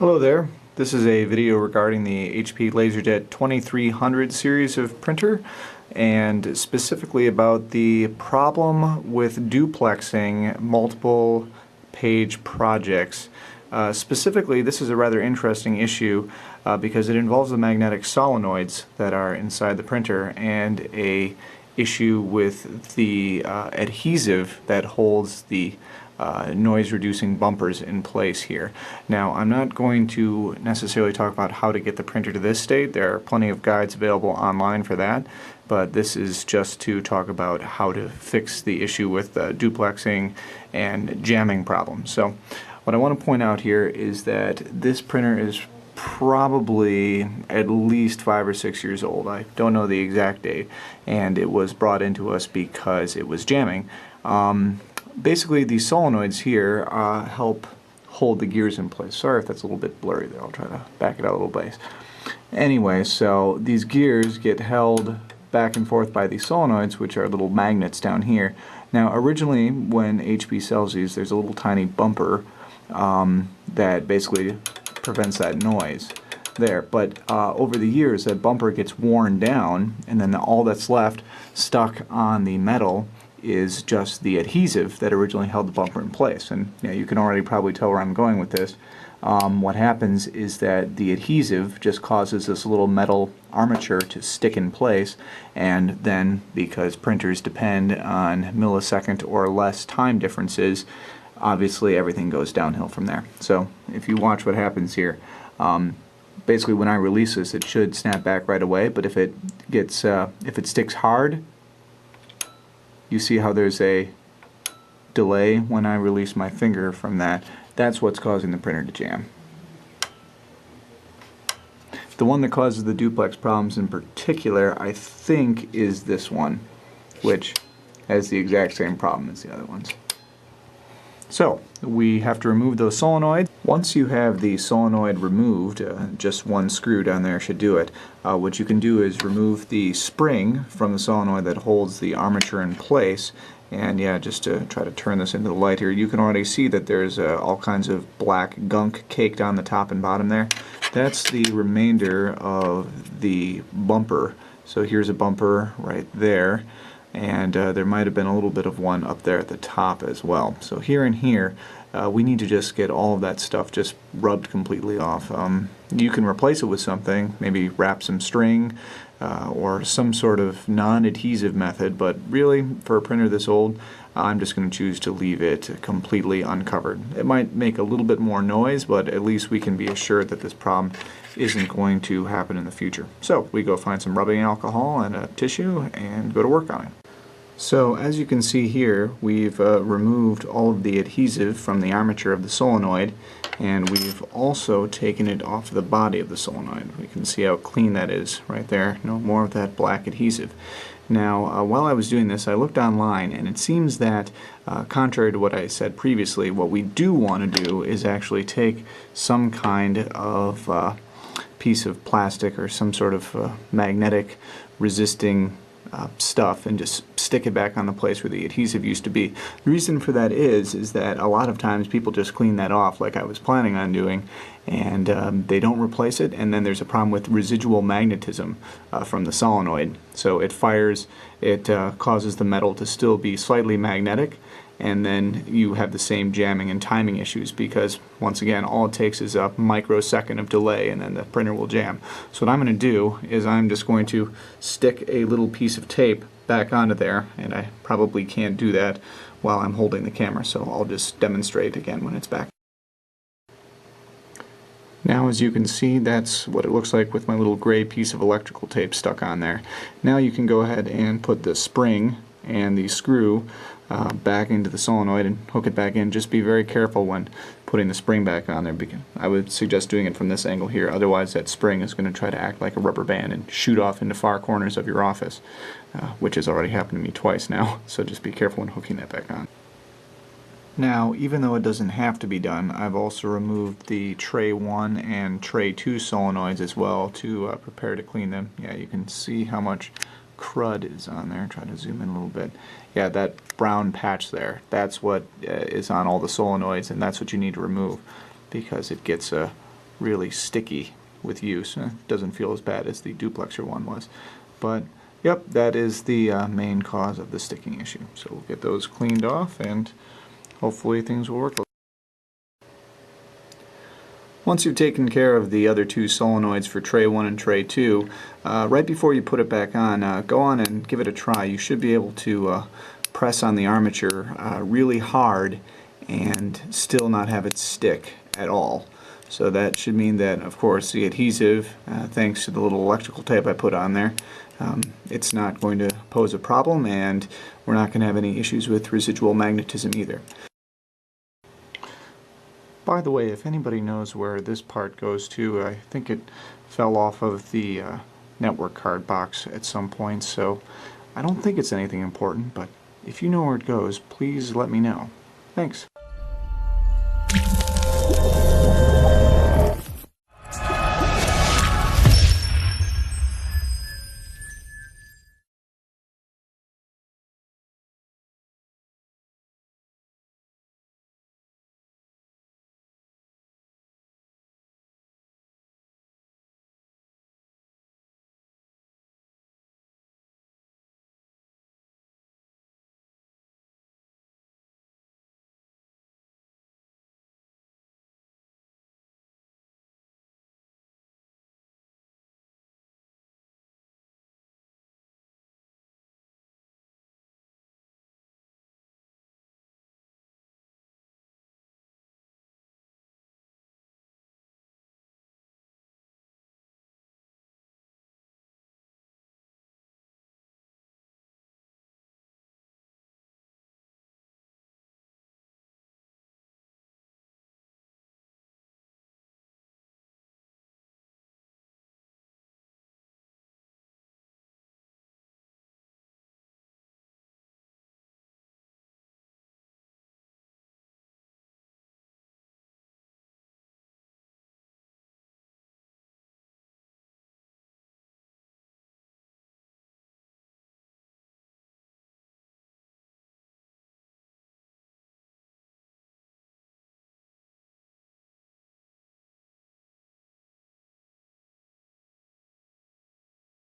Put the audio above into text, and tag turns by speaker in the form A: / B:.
A: Hello there. This is a video regarding the HP LaserJet 2300 series of printer, and specifically about the problem with duplexing multiple page projects. Specifically, this is a rather interesting issue because it involves the magnetic solenoids that are inside the printer and a issue with the adhesive that holds the noise-reducing bumpers in place here. Now, I'm not going to necessarily talk about how to get the printer to this state. There are plenty of guides available online for that, but this is just to talk about how to fix the issue with duplexing and jamming problems. So, what I want to point out here is that this printer is probably at least 5 or 6 years old. I don't know the exact date, and it was brought into us because it was jamming. Basically, these solenoids here help hold the gears in place. Sorry if that's a little bit blurry there. I'll try to back it out a little bit. Anyway, so these gears get held back and forth by these solenoids, which are little magnets down here. Now, originally, when HP sells these, there's a little tiny bumper that basically prevents that noise there. But over the years, that bumper gets worn down, and then all that's left stuck on the metal is just the adhesive that originally held the bumper in place. And you can already probably tell where I'm going with this. What happens is that the adhesive just causes this little metal armature to stick in place, and then because printers depend on millisecond or less time differences, obviously everything goes downhill from there. So if you watch what happens here, basically when I release this, it should snap back right away, but if it sticks hard, you see how there's a delay when I release my finger from that. That's what's causing the printer to jam. The one that causes the duplex problems in particular, I think, is this one, which has the exact same problem as the other ones. So, we have to remove those solenoids. Once you have the solenoid removed, just one screw down there should do it. What you can do is remove the spring from the solenoid that holds the armature in place. And yeah, just to try to turn this into the light here, you can already see that there's all kinds of black gunk caked on the top and bottom there. That's the remainder of the bumper. So here's a bumper right there. And there might have been a little bit of one up there at the top as well. So here and here, we need to just get all of that stuff just rubbed completely off. You can replace it with something, maybe wrap some string or some sort of non-adhesive method, but really, for a printer this old, I'm just going to choose to leave it completely uncovered. It might make a little bit more noise, but at least we can be assured that this problem isn't going to happen in the future. So we go find some rubbing alcohol and a tissue and go to work on it. So as you can see here, we've removed all of the adhesive from the armature of the solenoid, and we've also taken it off the body of the solenoid. We can see how clean that is right there. No more of that black adhesive. Now, while I was doing this, I looked online, and it seems that, contrary to what I said previously, what we do want to do is actually take some kind of piece of plastic or some sort of magnetic resisting stuff and just stick it back on the place where the adhesive used to be. The reason for that is that a lot of times people just clean that off like I was planning on doing, and they don't replace it, and then there's a problem with residual magnetism from the solenoid. So it fires, it causes the metal to still be slightly magnetic, and then you have the same jamming and timing issues because, once again, all it takes is a microsecond of delay and then the printer will jam. So what I'm going to do is I'm just going to stick a little piece of tape back onto there, and I probably can't do that while I'm holding the camera, so I'll just demonstrate again when it's back. Now, as you can see, that's what it looks like with my little gray piece of electrical tape stuck on there. Now you can go ahead and put the spring and the screw back into the solenoid and hook it back in. Just be very careful when putting the spring back on there, because I would suggest doing it from this angle here, otherwise that spring is going to try to act like a rubber band and shoot off into far corners of your office, which has already happened to me twice now, so just be careful when hooking that back on. Now, even though it doesn't have to be done, I've also removed the tray 1 and tray 2 solenoids as well to prepare to clean them. Yeah, you can see how much crud is on there. Try to zoom in a little bit. Yeah, that brown patch there, that's what is on all the solenoids, and that's what you need to remove because it gets really sticky with use. It doesn't feel as bad as the duplexer one was. But yep, that is the main cause of the sticking issue. So we'll get those cleaned off and hopefully things will work. Once you've taken care of the other two solenoids for tray 1 and tray 2, right before you put it back on, go on and give it a try. You should be able to press on the armature really hard and still not have it stick at all. So that should mean that, of course, the adhesive, thanks to the little electrical tape I put on there, it's not going to pose a problem, and we're not going to have any issues with residual magnetism either. By the way, if anybody knows where this part goes to, I think it fell off of the network card box at some point, so I don't think it's anything important, but if you know where it goes, please let me know. Thanks.